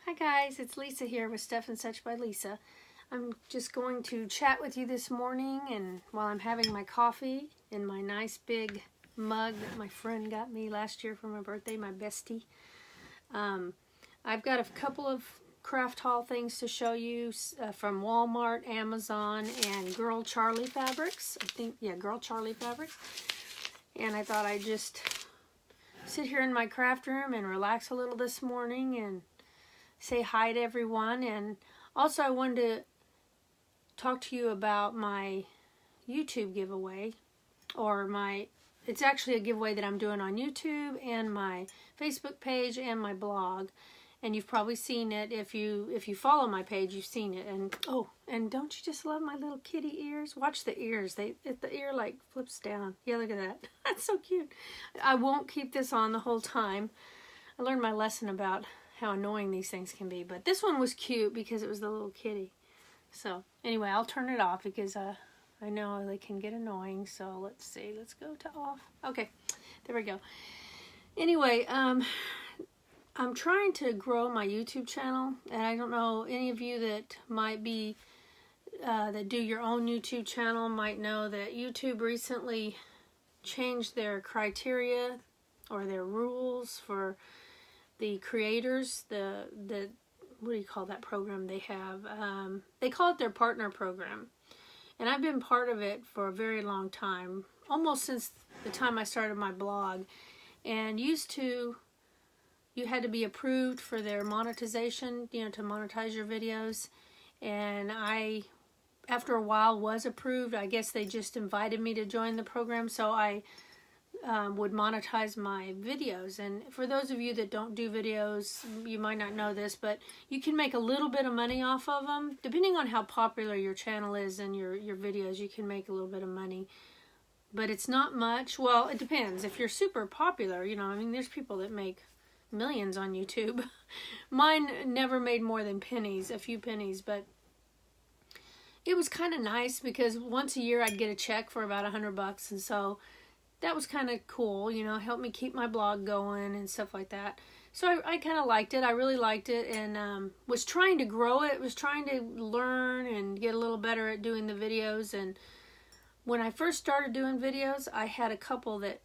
Hi guys, it's Lisa here with Stuff and Such by Lisa. I'm just going to chat with you this morning, and while I'm having my coffee in my nice big mug that my friend got me last year for my birthday, my bestie. I've got a couple of craft haul things to show you from Walmart, Amazon, and Girl Charlie Fabrics. Girl Charlie Fabrics. And I thought I'd just sit here in my craft room and relax a little this morning and say hi to everyone. And also I wanted to talk to you about my YouTube giveaway, it's actually a giveaway that I'm doing on YouTube and my Facebook page and my blog. And you've probably seen it. If you follow my page, you've seen it. And oh, and don't you just love my little kitty ears? Watch the ears. The ear like flips down. Yeah, look at that. That's so cute. I won't keep this on the whole time. I learned my lesson about how annoying these things can be. But this one was cute because it was the little kitty. So anyway, I'll turn it off because I know they can get annoying. So let's see. Let's go to off. Okay, there we go. Anyway, I'm trying to grow my YouTube channel, and I don't know, any of you that might be, that do your own YouTube channel might know that YouTube recently changed their criteria or their rules for the creators, what do you call that program they have? They call it their partner program. And I've been part of it for a very long time, almost since the time I started my blog. And you had to be approved for their monetization, to monetize your videos. And I, after a while, was approved. I guess they just invited me to join the program, so I would monetize my videos. And for those of you that don't do videos, you might not know this, but you can make a little bit of money off of them. Depending on how popular your channel is and your videos, you can make a little bit of money. But it's not much. Well, it depends. If you're super popular, I mean, there's people that make millions on YouTube. Mine never made more than pennies, a few pennies, but it was kind of nice because once a year I'd get a check for about $100, and so that was kind of cool, helped me keep my blog going and stuff like that. So I kind of liked it. I really liked it, and was trying to grow it, was trying to learn and get a little better at doing the videos. And when I first started doing videos, I had a couple that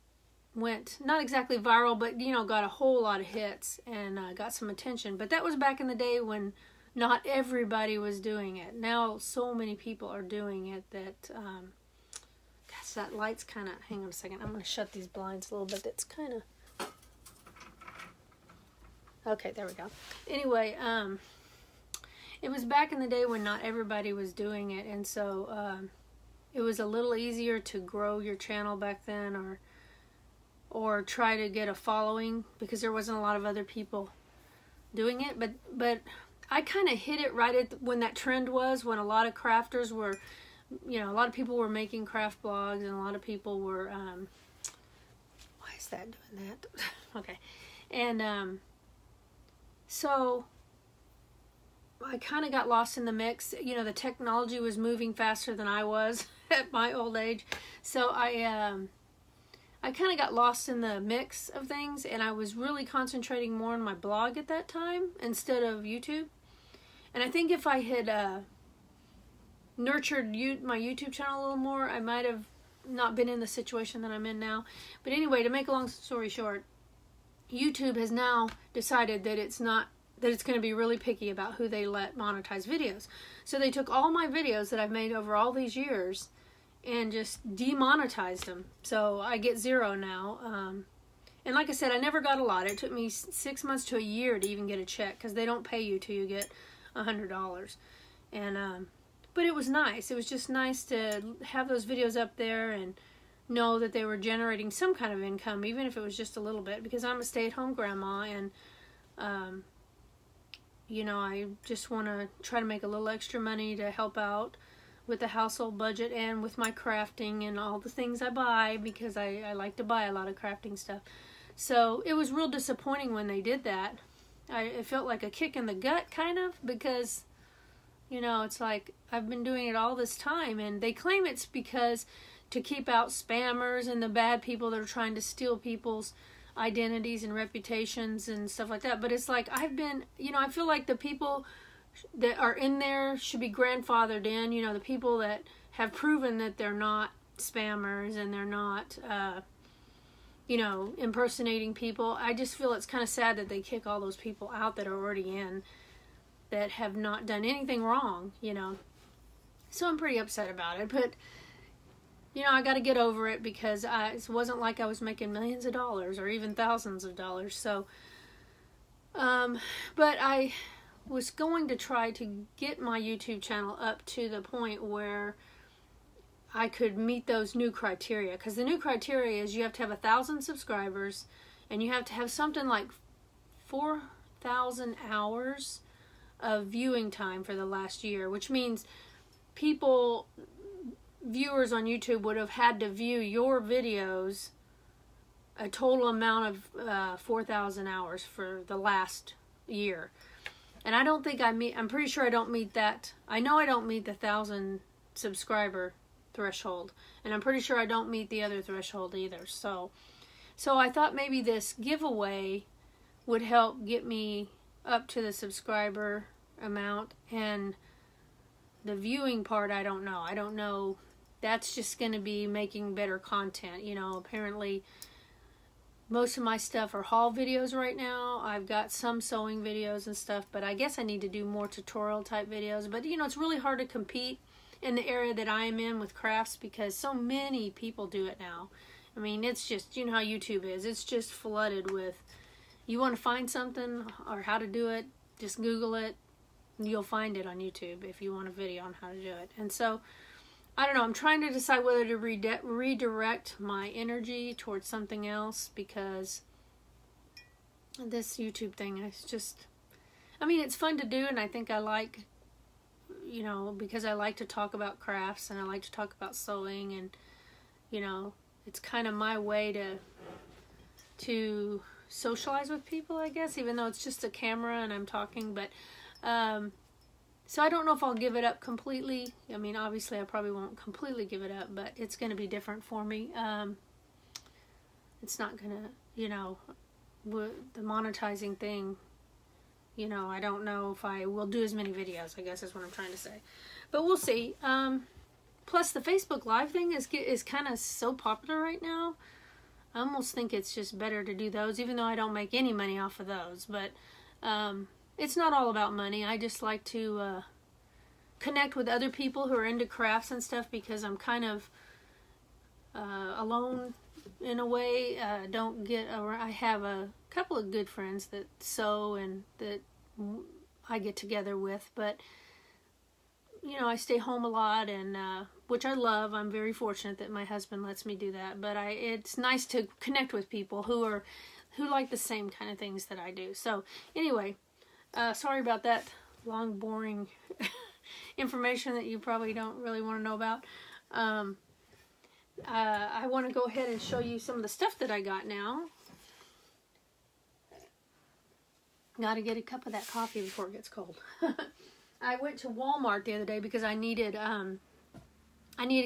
went not exactly viral, but got a whole lot of hits and got some attention. But that was back in the day when not everybody was doing it. Now so many people are doing it that gosh, that light's kind of, hang on a second, I'm going to shut these blinds a little bit. That's kind of okay, there we go. Anyway, it was back in the day when not everybody was doing it, and so it was a little easier to grow your channel back then, or try to get a following, because there wasn't a lot of other people doing it. But I kind of hit it right at when that trend was, when a lot of crafters were, a lot of people were making craft blogs, and a lot of people were, why is that doing that? Okay. And so I kind of got lost in the mix. The technology was moving faster than I was at my old age. So I kind of got lost in the mix of things, and I was really concentrating more on my blog at that time instead of YouTube. And I think if I had nurtured my YouTube channel a little more, I might have not been in the situation that I'm in now. But anyway, to make a long story short, YouTube has now decided that it's going to be really picky about who they let monetize videos. So they took all my videos that I've made over all these years and just demonetized them. So I get 0 now. And like I said, I never got a lot. It took me 6 months to a year to even get a check, because they don't pay you till you get $100. And but it was nice. It was just nice to have those videos up there and know that they were generating some kind of income, even if it was just a little bit, because I'm a stay-at-home grandma, and I just want to try to make a little extra money to help out with the household budget and with my crafting and all the things I buy, because I like to buy a lot of crafting stuff. So it was real disappointing when they did that. It felt like a kick in the gut, kind of, because it's like I've been doing it all this time, and they claim it's because to keep out spammers and the bad people that are trying to steal people's identities and reputations and stuff like that. But it's like I've been, you know, I feel like the people that are in there should be grandfathered in, you know, the people that have proven that they're not spammers and they're not, you know, impersonating people. I just feel it's kind of sad that they kick all those people out that are already in, that have not done anything wrong, you know. So I'm pretty upset about it, but, you know, I got to get over it because it wasn't like I was making millions of dollars or even thousands of dollars. So, but I was going to try to get my YouTube channel up to the point where I could meet those new criteria. Because the new criteria is you have to have 1,000 subscribers and you have to have something like 4,000 hours of viewing time for the last year, which means viewers on YouTube would have had to view your videos a total amount of 4,000 hours for the last year. And I don't think I'm pretty sure I don't meet that. I know I don't meet the 1,000 subscriber threshold, and I'm pretty sure I don't meet the other threshold either. So I thought maybe this giveaway would help get me up to the subscriber amount, and the viewing part, I don't know. That's just going to be making better content. You know, apparently most of my stuff are haul videos right now. I've got some sewing videos and stuff, but I guess I need to do more tutorial type videos. But, you know, it's really hard to compete in the area that I am in with crafts because so many people do it now. I mean, it's just, you know how YouTube is. It's just flooded with, you want to find something or how to do it, just Google it. You'll find it on YouTube if you want a video on how to do it. And so, I don't know, I'm trying to decide whether to redirect my energy towards something else, because this YouTube thing is just, I mean, it's fun to do, and I think I like, you know, because I like to talk about crafts and I like to talk about sewing, and, you know, it's kind of my way to socialize with people, I guess, even though it's just a camera and I'm talking. But so I don't know if I'll give it up completely. I mean, obviously I probably won't completely give it up, but it's going to be different for me. It's not going to, you know, the monetizing thing, you know, I don't know if I will do as many videos, I guess is what I'm trying to say. But we'll see. Plus the Facebook Live thing is kind of so popular right now. I almost think it's just better to do those, even though I don't make any money off of those. But it's not all about money. I just like to connect with other people who are into crafts and stuff, because I'm kind of alone in a way. I have a couple of good friends that sew and that I get together with, but you know, I stay home a lot, and which I love. I'm very fortunate that my husband lets me do that. But it's nice to connect with people who like the same kind of things that I do. So anyway, sorry about that long, boring information that you probably don't really want to know about. I want to go ahead and show you some of the stuff that I got now. Got to get a cup of that coffee before it gets cold. I went to Walmart the other day because I needed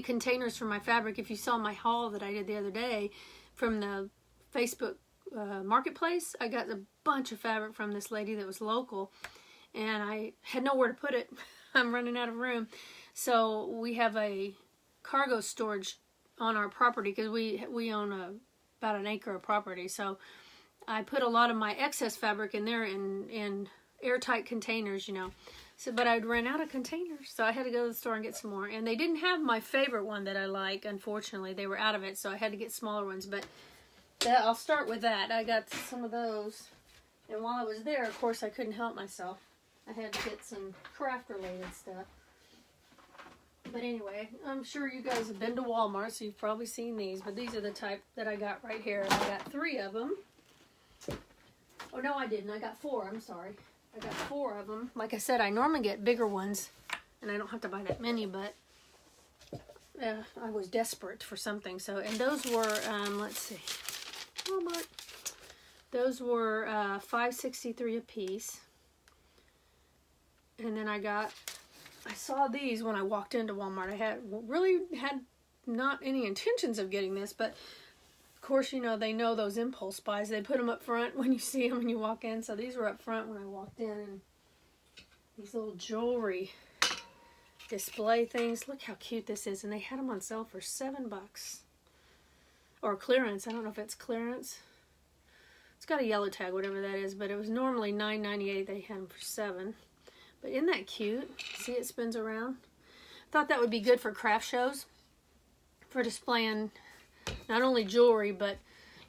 containers for my fabric. If you saw my haul that I did the other day from the Facebook marketplace, I got a bunch of fabric from this lady that was local, and I had nowhere to put it. I'm running out of room. So we have a cargo storage on our property because we own about an acre of property. So I put a lot of my excess fabric in there in airtight containers, you know. So, but I'd run out of containers, so I had to go to the store and get some more. And they didn't have my favorite one that I like, unfortunately. They were out of it, so I had to get smaller ones. But I'll start with that. I got some of those. And while I was there, of course, I couldn't help myself. I had to get some craft-related stuff. But anyway, I'm sure you guys have been to Walmart, so you've probably seen these. But these are the type that I got right here. I got 3 of them. Oh, no, I didn't. I got 4. I'm sorry. I got 4 of them. Like I said, I normally get bigger ones, and I don't have to buy that many, but I was desperate for something. So, and those were, let's see, Walmart. Those were $5.63 a piece. And then I saw these when I walked into Walmart. I really had not any intentions of getting this, but course, you know, they know those impulse buys. They put them up front when you see them when you walk in. So these were up front when I walked in. And these little jewelry display things. Look how cute this is. And they had them on sale for $7. Or clearance. I don't know if it's clearance. It's got a yellow tag, whatever that is. But it was normally $9.98. They had them for $7. But isn't that cute? See, it spins around. Thought that would be good for craft shows. For displaying not only jewelry, but,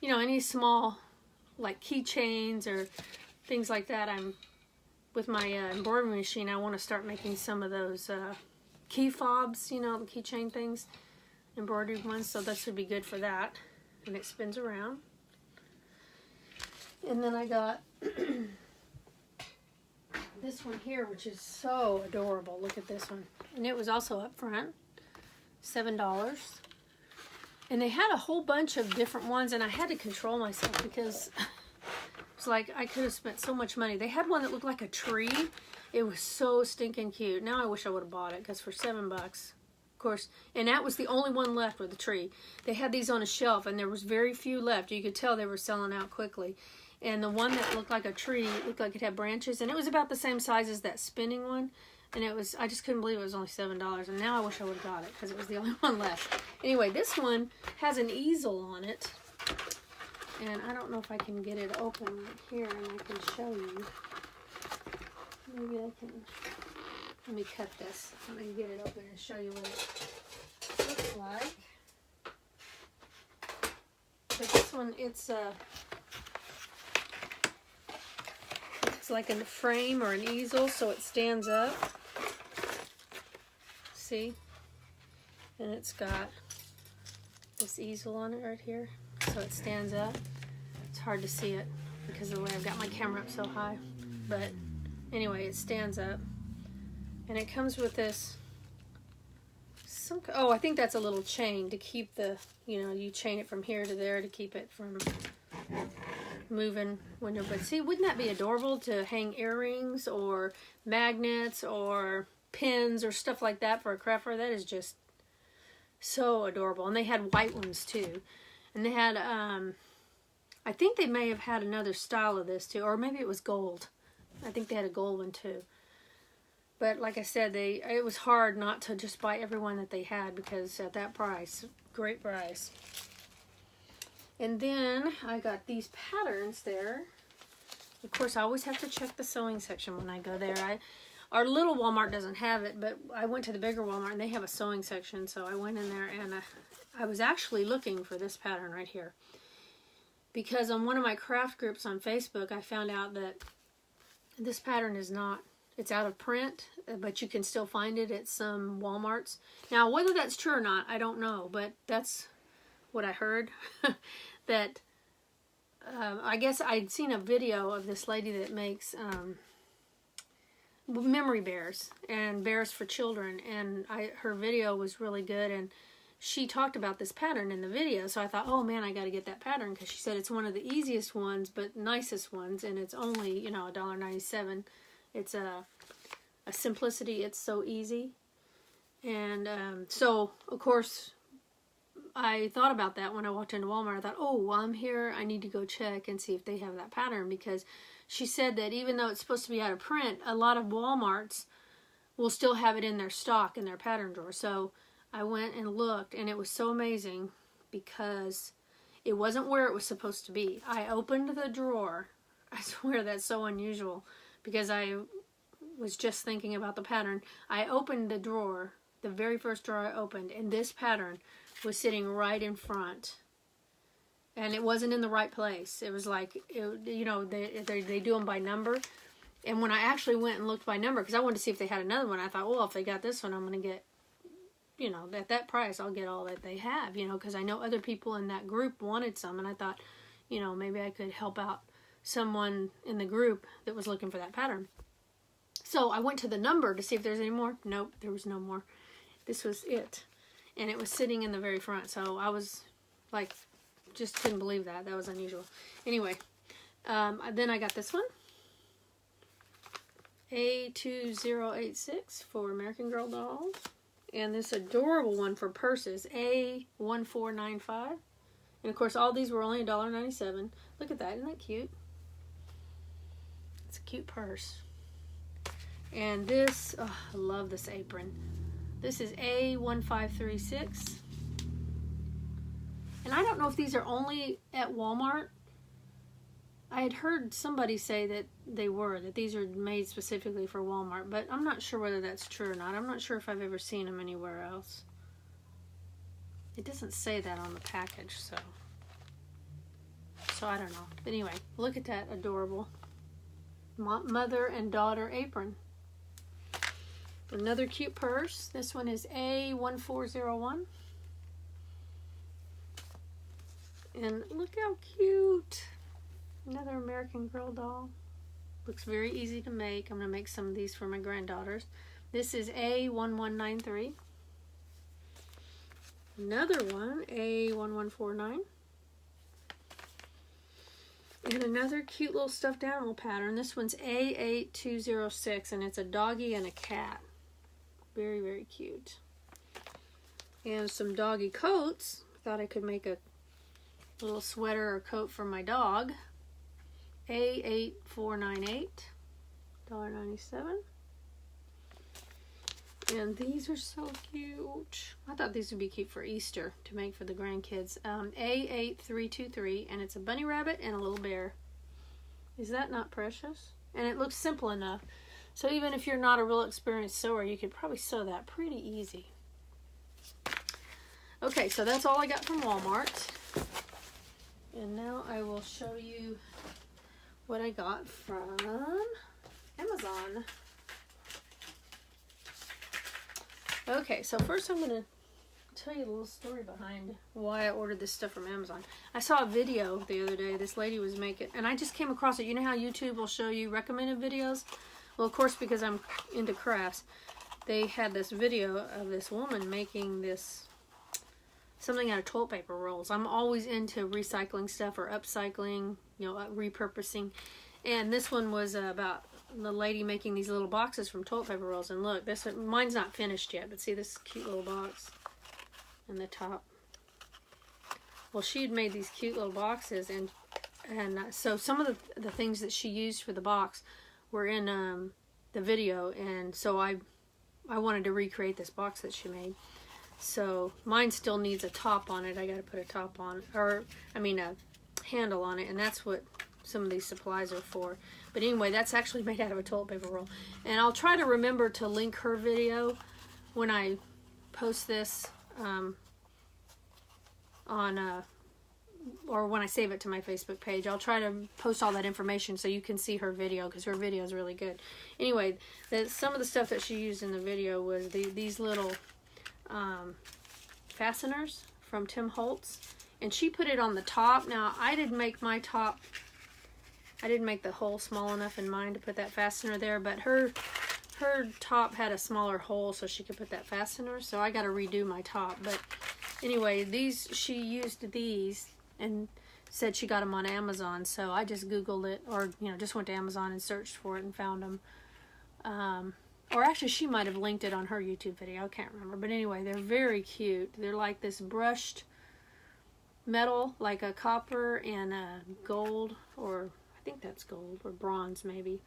you know, any small, like keychains or things like that. With my embroidery machine, I want to start making some of those key fobs, you know, the keychain things, embroidered ones. So this would be good for that. And it spins around. And then I got this one here, which is so adorable. Look at this one. And it was also up front, $7. And they had a whole bunch of different ones, and I had to control myself because it's like I could have spent so much money. They had one that looked like a tree. It was so stinking cute. Now I wish I would have bought it, because for $7, of course, and that was the only one left with the tree. They had these on a shelf, and there was very few left. You could tell they were selling out quickly. And the one that looked like a tree, looked like it had branches, and it was about the same size as that spinning one. And it was, I just couldn't believe it was only $7. And now I wish I would have got it, because it was the only one left. Anyway, this one has an easel on it. And I don't know if I can get it open right here and I can show you. Maybe I can, let me cut this. I'm going to get it open and show you what it looks like. But this one, it's like a frame or an easel, so it stands up. See? And it's got this easel on it right here, so it stands up. It's hard to see it because of the way I've got my camera up so high, but anyway, it stands up. And it comes with this, oh, I think that's a little chain to keep the, you know, you chain it from here to there to keep it from moving when you're, but see, wouldn't that be adorable to hang earrings or magnets or pins or stuff like that for a craft fair? That is just so adorable. And they had white ones too. And they had, I think they may have had another style of this too, or maybe it was gold. I think they had a gold one too. But like I said, it was hard not to just buy every one that they had, because at that price, great price. And then I got these patterns there. Of course, I always have to check the sewing section when I go there. Our little Walmart doesn't have it, but I went to the bigger Walmart and they have a sewing section. So I went in there and I was actually looking for this pattern right here. Because on one of my craft groups on Facebook, I found out that this pattern is not, it's out of print, but you can still find it at some Walmarts. Now, whether that's true or not, I don't know, but that's what I heard. That I guess I'd seen a video of this lady that makes memory bears and bears for children, and her video was really good, and she talked about this pattern in the video. So I thought, oh man, I got to get that pattern, because she said it's one of the easiest ones but nicest ones, and it's only, you know, $1.97. It's a simplicity. It's so easy. And so of course I thought about that when I walked into Walmart. I thought, oh, while I'm here, I need to go check and see if they have that pattern, because she said that even though it's supposed to be out of print, a lot of Walmarts will still have it in their stock, in their pattern drawer. So I went and looked, and it was so amazing because it wasn't where it was supposed to be. I opened the drawer. I swear that's so unusual, because I was just thinking about the pattern. I opened the drawer, the very first drawer I opened, and this pattern was sitting right in front, and it wasn't in the right place. It was like, you know, they do them by number, and when I actually went and looked by number, because I wanted to see if they had another one, I thought, well, if they got this one, I'm going to get, you know, at that price, I'll get all that they have, you know, because I know other people in that group wanted some, and I thought, you know, maybe I could help out someone in the group that was looking for that pattern. So I went to the number to see if there's any more. Nope, there was no more. This was it. And it was sitting in the very front. So I was like, just couldn't believe that. That was unusual. Anyway, then I got this one. A2086 for American Girl dolls. And this adorable one for purses. A1495. And of course, all these were only $1.97. Look at that. Isn't that cute? It's a cute purse. And this, oh, I love this apron. This is A1536. And I don't know if these are only at Walmart. I had heard somebody say that that these are made specifically for Walmart, but I'm not sure whether that's true or not. I'm not sure if I've ever seen them anywhere else. It doesn't say that on the package, so I don't know. But anyway, look at that adorable mother and daughter apron. Another cute purse. This one is A1401. And look how cute. Another American Girl doll. Looks very easy to make. I'm going to make some of these for my granddaughters. This is A1193. Another one, A1149. And another cute little stuffed animal pattern. This one's A8206, and it's a doggy and a cat. Very, very cute. And some doggy coats. Thought I could make a little sweater or coat for my dog. A8498, $1.97. And these are so cute. I thought these would be cute for Easter to make for the grandkids. A8323, and it's a bunny rabbit and a little bear. Is that not precious? And it looks simple enough. So even if you're not a real experienced sewer, you could probably sew that pretty easy. Okay, so that's all I got from Walmart. And now I will show you what I got from Amazon. Okay, so first I'm going to tell you a little story behind why I ordered this stuff from Amazon. I saw a video the other day. This lady was making, and I just came across it. You know how YouTube will show you recommended videos? Well, of course, because I'm into crafts, they had this video of this woman making this something out of toilet paper rolls. I'm always into recycling stuff or upcycling, you know, repurposing. And this one was about the lady making these little boxes from toilet paper rolls. And look, this mine's not finished yet, but see this cute little box in the top. Well, she had made these cute little boxes, and so some of the things that she used for the box were in the video, and so I wanted to recreate this box that she made. So mine still needs a top on it. I got to put a top on, or I mean a handle on it, and that's what some of these supplies are for. But anyway, that's actually made out of a toilet paper roll. And I'll try to remember to link her video when I post this or when I save it to my Facebook page. I'll try to post all that information so you can see her video, because her video is really good. Anyway, some of the stuff that she used in the video was these little fasteners from Tim Holtz, and she put it on the top. Now I didn't make my top, I didn't make the hole small enough in mine to put that fastener there, but her top had a smaller hole so she could put that fastener, so I got to redo my top. But anyway, she used these and said she got them on Amazon, so I just Googled it, or just went to Amazon and searched for it and found them. Or actually, she might have linked it on her YouTube video. I can't remember. But anyway, they're very cute. They're like this brushed metal, like a copper and a gold, or I think that's gold, or bronze maybe.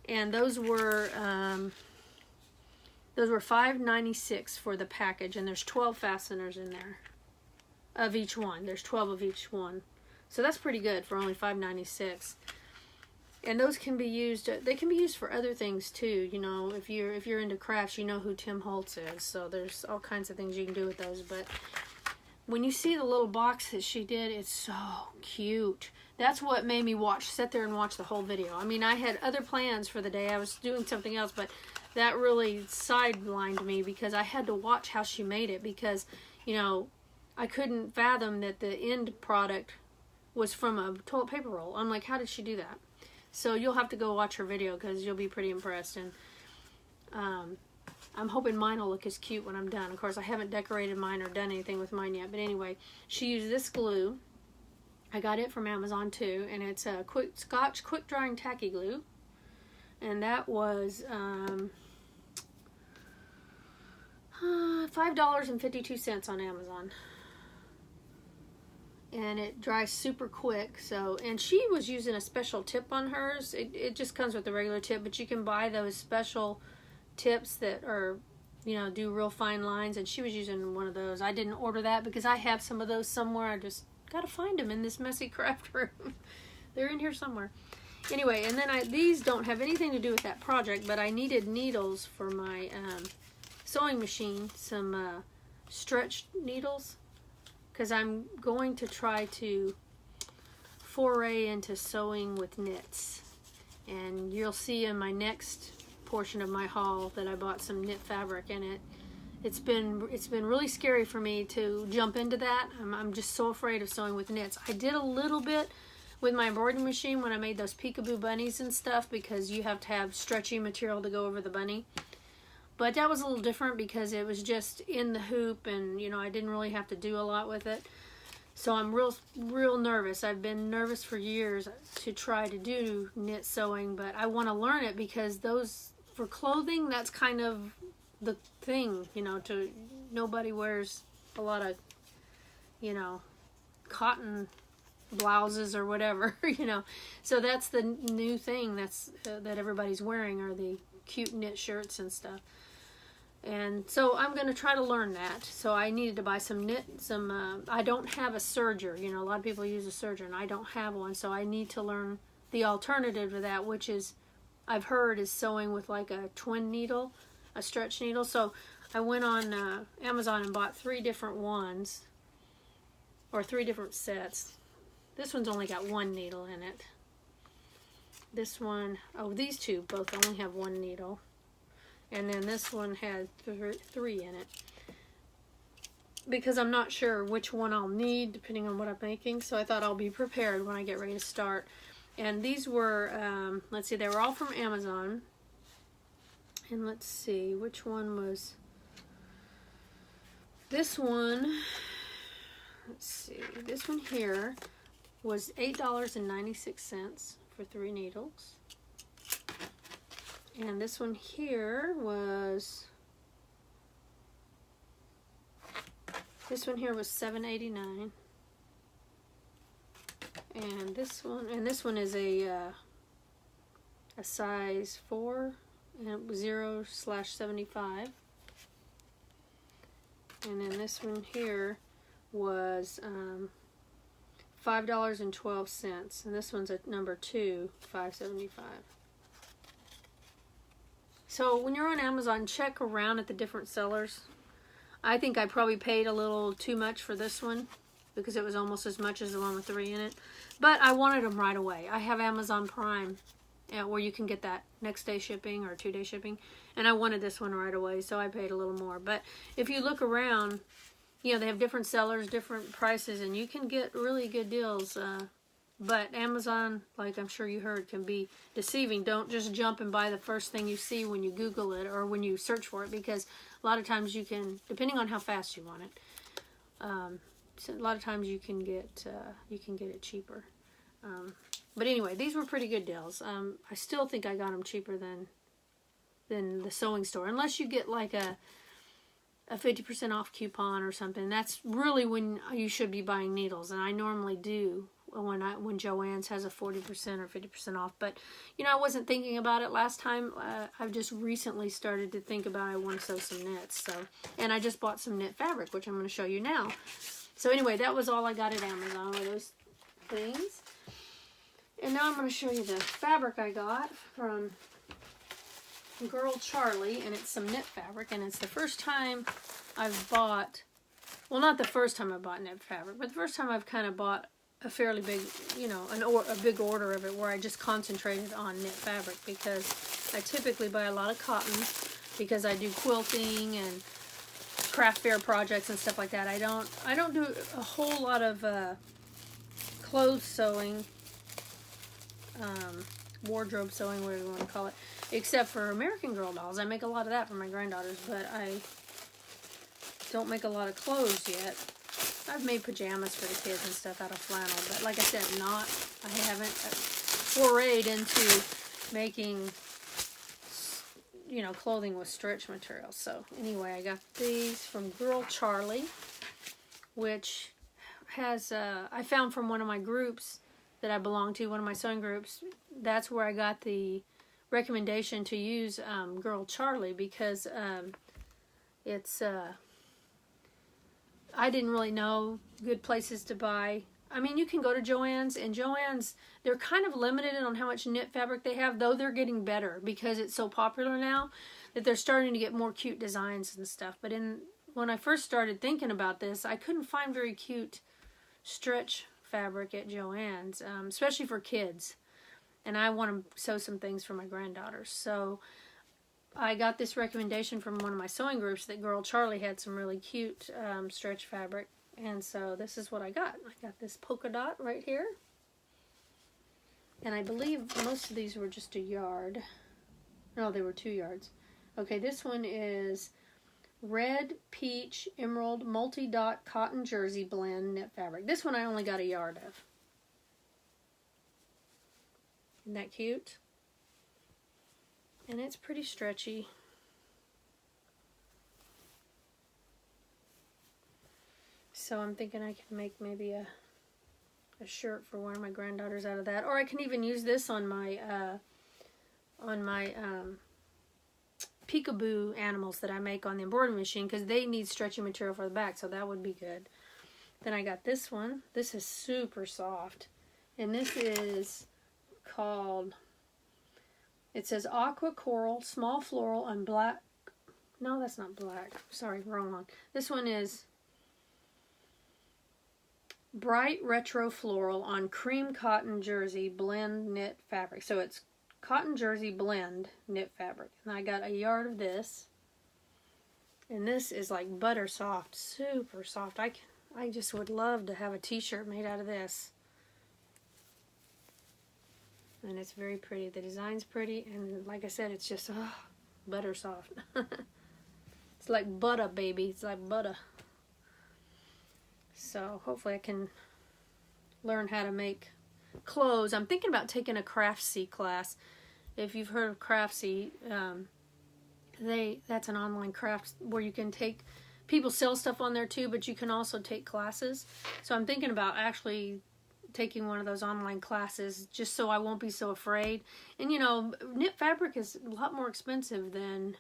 And those were $5.96 for the package, and there's 12 fasteners in there of each one. There's 12 of each one. So that's pretty good for only $5.96. And those can be used, they can be used for other things too. You know, if you're into crafts, you know who Tim Holtz is. So there's all kinds of things you can do with those. But when you see the little box that she did, it's so cute. That's what made me sit there and watch the whole video. I mean, I had other plans for the day. I was doing something else, but that really sidelined me because I had to watch how she made it, because, I couldn't fathom that the end product was from a toilet paper roll. I'm like, how did she do that? So you'll have to go watch her video because you'll be pretty impressed. And I'm hoping mine will look as cute when I'm done. Of course, I haven't decorated mine or done anything with mine yet. But anyway, she used this glue. I got it from Amazon too. And it's a Scotch quick drying tacky glue. And that was $5.52 on Amazon. and it dries super quick. So, and she was using a special tip on hers. It just comes with the regular tip, but you can buy those special tips that are, you know, do real fine lines, and she was using one of those. I didn't order that because I have some of those somewhere. I just gotta find them in this messy craft room. They're in here somewhere. Anyway, and then these don't have anything to do with that project, but I needed needles for my sewing machine, some stretch needles, because I'm going to try to foray into sewing with knits. And you'll see in my next portion of my haul that I bought some knit fabric in it. It's been really scary for me to jump into that. I'm just so afraid of sewing with knits. I did a little bit with my embroidery machine when I made those peekaboo bunnies and stuff, because you have to have stretchy material to go over the bunny. But that was a little different because it was just in the hoop, and you know, I didn't really have to do a lot with it. So I'm real nervous. I've been nervous for years to try to do knit sewing, but I want to learn it because those, for clothing, that's kind of the thing, you know, nobody wears a lot of, you know, cotton blouses or whatever, you know. So that's the new thing that everybody's wearing, are the cute knit shirts and stuff. And so I'm going to try to learn that. So I needed to buy some I don't have a serger. You know, a lot of people use a serger, and I don't have one. So I need to learn the alternative to that, which is, I've heard, is sewing with like a twin needle, a stretch needle. So I went on Amazon and bought 3 different ones, or 3 different sets. This one's only got 1 needle in it. This one, oh, these two both only have 1 needle. And then this one had 3 in it. Because I'm not sure which one I'll need depending on what I'm making. So I thought I'll be prepared when I get ready to start. And these were, let's see, they were all from Amazon. And let's see, which one was this one? Let's see, this one here was $8.96 for 3 needles. And this one here was $7.89. And this one is a size 4, and it was 0/75. And then this one here was $5.12, and this one's a number 2, $5.75. So when you're on Amazon, check around at the different sellers. I think I probably paid a little too much for this one because it was almost as much as the one with 3 in it. But I wanted them right away. I have Amazon Prime where you can get that next day shipping or 2-day shipping. And I wanted this one right away, so I paid a little more. But if you look around, you know, they have different sellers, different prices, and you can get really good deals. But Amazon, like I'm sure you heard, can be deceiving. Don't just jump and buy the first thing you see when you Google it or when you search for it, because a lot of times you can, depending on how fast you want it, so a lot of times you can get it cheaper. But anyway, these were pretty good deals. I still think I got them cheaper than the sewing store, unless you get like a 50% off coupon or something. That's really when you should be buying needles, and I normally do when Joann's has a 40% or 50% off. But you know, I wasn't thinking about it last time. I've just recently started to think about I want to sew some knits. So, and I just bought some knit fabric, which I'm going to show you now. So anyway, that was all I got at Amazon, were those things. And now I'm going to show you the fabric I got from Girl Charlie, and it's some knit fabric, and it's the first time I've bought, well, not the first time I bought knit fabric, but the first time I've kind of bought a fairly big, you know, a big order of it where I just concentrated on knit fabric, because I typically buy a lot of cotton because I do quilting and craft fair projects and stuff like that. I don't do a whole lot of clothes sewing, wardrobe sewing, whatever you want to call it, except for American Girl dolls. I make a lot of that for my granddaughters, but I don't make a lot of clothes yet. I've made pajamas for the kids and stuff out of flannel, but like I said, I haven't forayed into making, you know, clothing with stretch material. So anyway, I got these from Girl Charlie, which has, I found from one of my groups that I belong to, one of my sewing groups, that's where I got the recommendation to use Girl Charlie, because it's, I didn't really know good places to buy. I mean, you can go to Joann's, and Joann's, they're kind of limited on how much knit fabric they have, though they're getting better because it's so popular now that they're starting to get more cute designs and stuff. But when I first started thinking about this, I couldn't find very cute stretch fabric at Joann's, especially for kids. And I want to sew some things for my granddaughters. So I got this recommendation from one of my sewing groups that Girl Charlie had some really cute stretch fabric. And so this is what I got. I got this polka dot right here. And I believe most of these were just a yard. No, they were 2 yards. Okay, this one is red, peach, emerald, multi-dot cotton jersey blend knit fabric. This one I only got a yard of. Isn't that cute? And it's pretty stretchy. So I'm thinking I could make maybe a shirt for one of my granddaughters out of that. Or I can even use this on my peekaboo animals that I make on the embroidery machine, because they need stretchy material for the back, so that would be good. Then I got this one. This is super soft. And this is called, it says aqua coral, small floral on black. No, that's not black. Sorry, wrong one. This one is bright retro floral on cream cotton jersey blend knit fabric. So it's cotton jersey blend knit fabric. And I got a yard of this. And this is like butter soft, super soft. I just would love to have a t-shirt made out of this. And it's very pretty. The design's pretty, and like I said, it's just butter soft. It's like butter, baby. It's like butter. So hopefully I can learn how to make clothes. I'm thinking about taking a Craftsy class. If you've heard of Craftsy, that's an online craft where you can take, people sell stuff on there too, but you can also take classes. So I'm thinking about actually taking one of those online classes, just so I won't be so afraid. And you know, knit fabric is a lot more expensive than,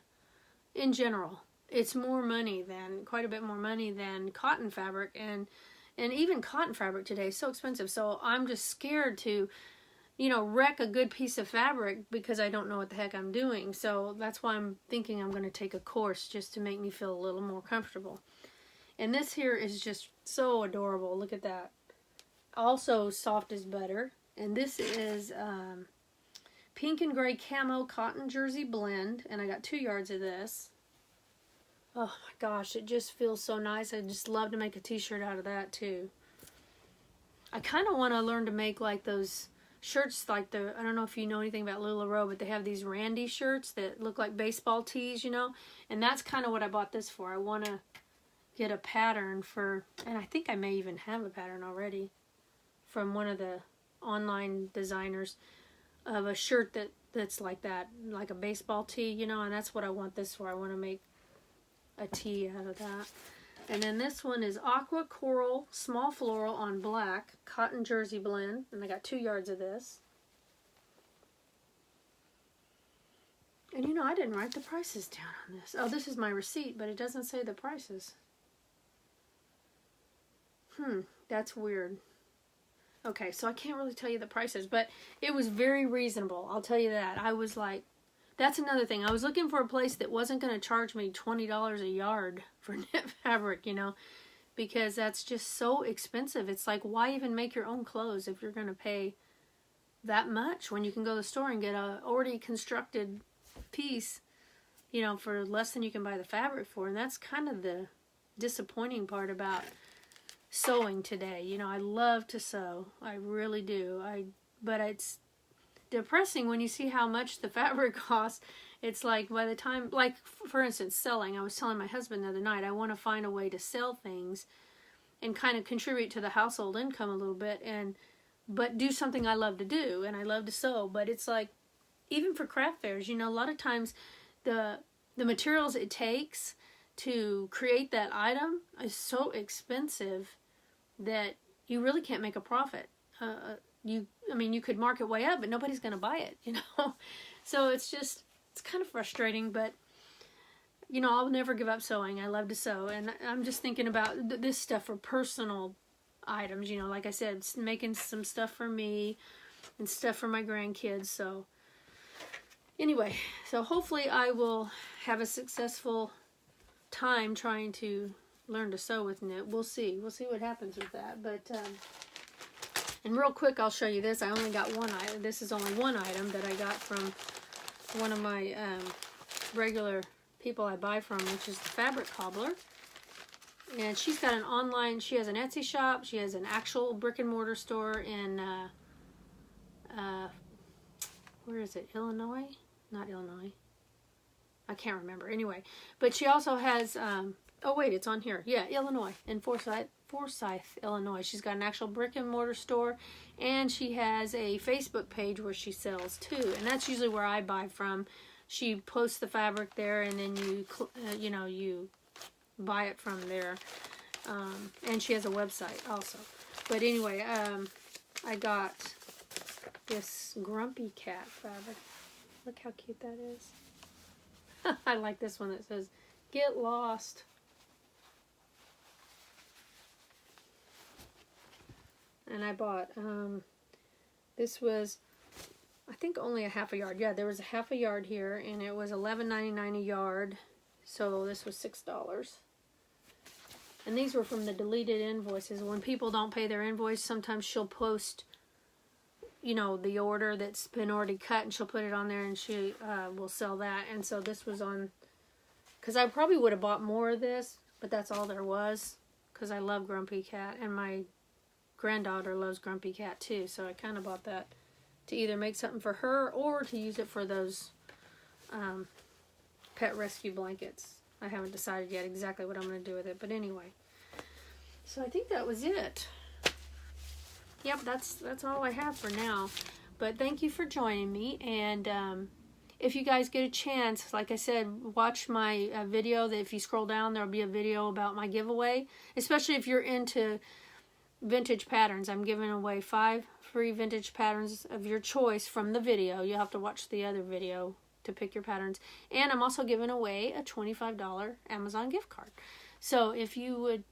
in general, it's more money than, quite a bit more money than cotton fabric, and even cotton fabric today is so expensive. So I'm just scared to, you know, wreck a good piece of fabric because I don't know what the heck I'm doing. So that's why I'm thinking I'm going to take a course just to make me feel a little more comfortable. And this here is just so adorable. Look at that. Also soft as butter. And this is pink and gray camo cotton jersey blend. And I got 2 yards of this. Oh my gosh, it just feels so nice. I'd just love to make a t-shirt out of that too. I kind of want to learn to make like those shirts, like the, I don't know if you know anything about LuLaRoe, but they have these Randy shirts that look like baseball tees, you know. And that's kind of what I bought this for. I want to get a pattern for, and I think I may even have a pattern already, from one of the online designers, of a shirt that's like that, like a baseball tee, you know, and that's what I want this for. I want to make a tee out of that. And then this one is aqua coral small floral on black cotton jersey blend, and I got 2 yards of this. And you know, I didn't write the prices down on this. Oh, this is my receipt, but it doesn't say the prices. That's weird. Okay, so I can't really tell you the prices, but it was very reasonable. I'll tell you that. I was like, that's another thing. I was looking for a place that wasn't going to charge me $20 a yard for knit fabric, you know, because that's just so expensive. It's like, why even make your own clothes if you're going to pay that much when you can go to the store and get a already constructed piece, you know, for less than you can buy the fabric for. And that's kind of the disappointing part about sewing today. You know, I love to sew. I really do. But it's depressing when you see how much the fabric costs. It's like by the time, like for instance, selling. I was telling my husband the other night, I want to find a way to sell things and kind of contribute to the household income a little bit, but do something I love to do, and I love to sew. But it's like, even for craft fairs, you know, a lot of times the materials it takes to create that item is so expensive that you really can't make a profit. I mean, you could mark it way up, but nobody's going to buy it, you know. So it's kind of frustrating, but, you know, I'll never give up sewing. I love to sew, and I'm just thinking about this stuff for personal items, you know, like I said, making some stuff for me and stuff for my grandkids. So anyway, so hopefully I will have a successful time trying to learn to sew with knit. We'll see what happens with that. But and real quick, I'll show you this. I only got one item. This is only one item that I got from one of my regular people I buy from, which is the Fabric Cobbler. And she's got an online, she has an Etsy shop, she has an actual brick and mortar store in, where is it, Illinois? Not Illinois. I can't remember. Anyway, but she also has, oh wait, it's on here. Yeah, Illinois, in Forsyth, Illinois. She's got an actual brick and mortar store, and she has a Facebook page where she sells too. And that's usually where I buy from. She posts the fabric there, and then you know, you buy it from there. And she has a website also. But anyway, I got this Grumpy Cat fabric. Look how cute that is. I like this one that says, "Get lost." And I bought, this was, I think only a half a yard. Yeah, there was a half a yard here, and it was $11.99 a yard. So this was $6. And these were from the deleted invoices. When people don't pay their invoice, sometimes she'll post, you know, the order that's been already cut, and she'll put it on there, and she will sell that. And so this was on, because I probably would have bought more of this, but that's all there was, because I love Grumpy Cat, and my granddaughter loves Grumpy Cat too. So I kind of bought that to either make something for her or to use it for those pet rescue blankets. I haven't decided yet exactly what I'm going to do with it, but anyway. So I think that was it. Yep, that's all I have for now. But thank you for joining me, and if you guys get a chance, like I said, watch my video. That if you scroll down, there'll be a video about my giveaway, especially if you're into vintage patterns. I'm giving away 5 free vintage patterns of your choice from the video. You'll have to watch the other video to pick your patterns. And I'm also giving away a $25 Amazon gift card. So if you would,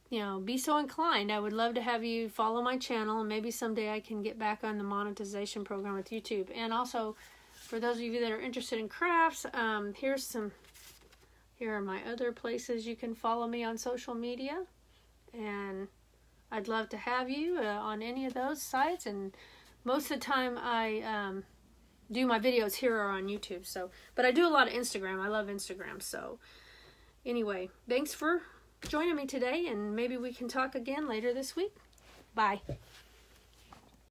you know, be so inclined, I would love to have you follow my channel, and maybe someday I can get back on the monetization program with YouTube. And also, for those of you that are interested in crafts, here are my other places you can follow me on social media. And I'd love to have you on any of those sites. And most of the time I do my videos here or on YouTube. So, but I do a lot of Instagram. I love Instagram. So anyway, thanks for joining me today, and maybe we can talk again later this week. Bye.